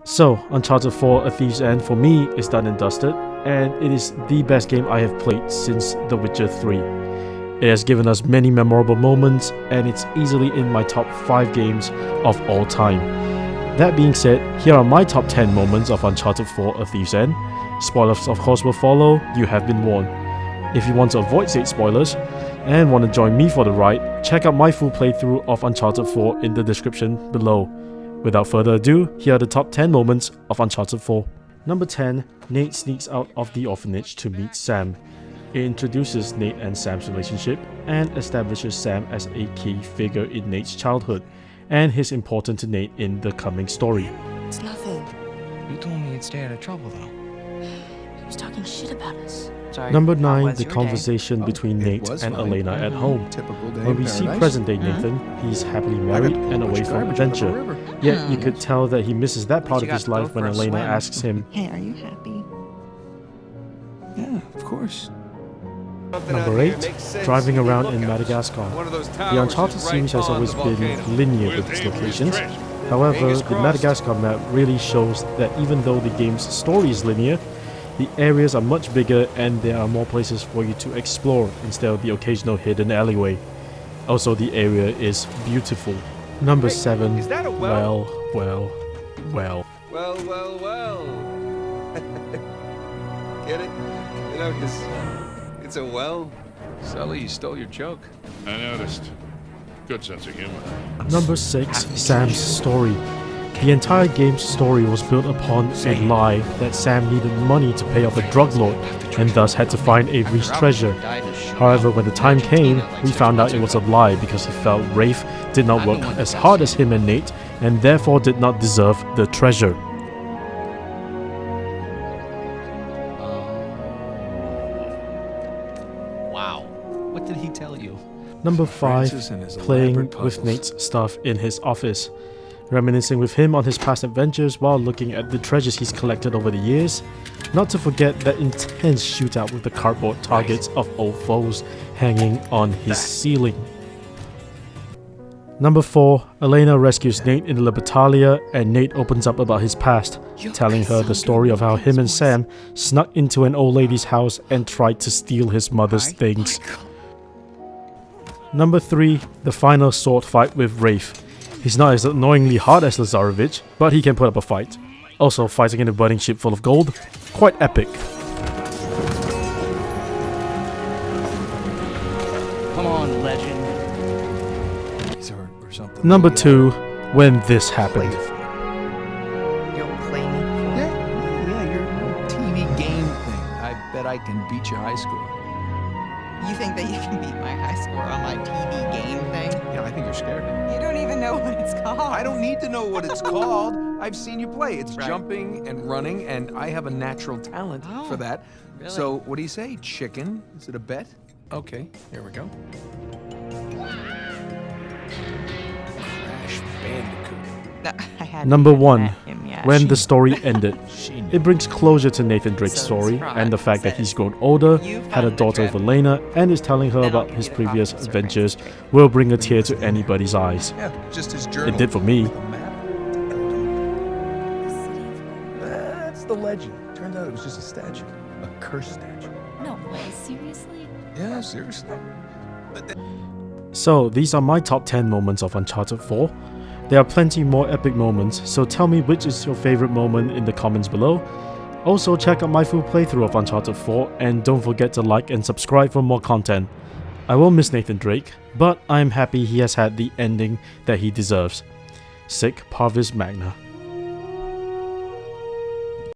So, Uncharted 4 A Thief's End for me is done and dusted, and it is the best game I have played since The Witcher 3. It has given us many memorable moments, and it's easily in my top 5 games of all time. That being said, here are my top 10 moments of Uncharted 4 A Thief's End. Spoilers of course will follow, you have been warned. If you want to avoid said spoilers, and want to join me for the ride, check out my full playthrough of Uncharted 4 in the description below. Without further ado, here are the top 10 moments of Uncharted 4. Number 10, Nate sneaks out of the orphanage to meet Sam. It introduces Nate and Sam's relationship and establishes Sam as a key figure in Nate's childhood, and he's important to Nate in the coming story. It's nothing. You told me you'd stay out of trouble though. He was talking shit about us. Sorry, Number how 9, was the your day? conversation Oh, between it Nate was and fine. Elena at home. Typical day When in we see paradise. present day Nathan, he's happily I got married pulled and a bunch away of from garbage out of the adventure. river. Yet you could tell that he misses that part You of his got life both when for a Elena swim. asks him. Hey, are you happy? Yeah, of course. Number 8, driving around in Madagascar. The Uncharted series has always been linear with its locations. However, the Madagascar map really shows that even though the game's story is linear, the areas are much bigger and there are more places for you to explore instead of the occasional hidden alleyway. Also, the area is beautiful. Number 7, is that a well? well. Well. Get it? You know, 'cause it's a well. Sully, you stole your joke. I noticed. Good sense of humor. Number 6, Sam's story. The entire game's story was built upon a lie that Sam needed money to pay off a drug lord and thus had to find Avery's treasure. However, when the time came, we found out it was a lie because he felt Rafe did not work as hard as him and Nate and therefore did not deserve the treasure. Wow. What did he tell you? Number 5, Francis and his playing elaborate with puzzles. Nate's stuff in his office. Reminiscing with him on his past adventures while looking at the treasures he's collected over the years. Not to forget that intense shootout with the cardboard targets of old foes hanging on his ceiling. Number 4, Elena rescues Nate in Libertalia and Nate opens up about his past, telling her the story of how him and Sam snuck into an old lady's house and tried to steal his mother's things. Number 3, the final sword fight with Rafe. He's not as annoyingly hard as Lazarevich, but he can put up a fight. Also, fighting in a burning ship full of gold, quite epic. Come on, legend. Or something. Number 2, when this happened. You'll play me? Yeah, your TV game thing. I bet I can beat your high score. You think that you can beat my high score on my TV game thing? Yeah, I think you're scared. You don't even know what it's called. I don't need to know what it's called. I've seen you play. It's Right. jumping and running, and I have a natural talent Oh, for that. really? So, what do you say? Chicken? Is it a bet? Okay, here we go. Crash Bandicoot. No, I hadn't Number even 1, met him yet. when the story ended. She knew. It brings closure to Nathan Drake's So story this and the fact that says, he's grown older, "You had a found the daughter with trip. Elena, and is telling her Then I'll about give his you the copy previous of Sir adventures Francis Drake. will bring a tear to anybody's eyes. Yeah, just his journal. It did for me. With a map. That's the legend. Turned out it was just a statue. A cursed statue. No way, seriously? Yeah, seriously. So, these are my top 10 moments of Uncharted 4. There are plenty more epic moments, so tell me which is your favorite moment in the comments below. Also, check out my full playthrough of Uncharted 4 and don't forget to like and subscribe for more content. I will miss Nathan Drake, but I am happy he has had the ending that he deserves. Sic Parvis Magna.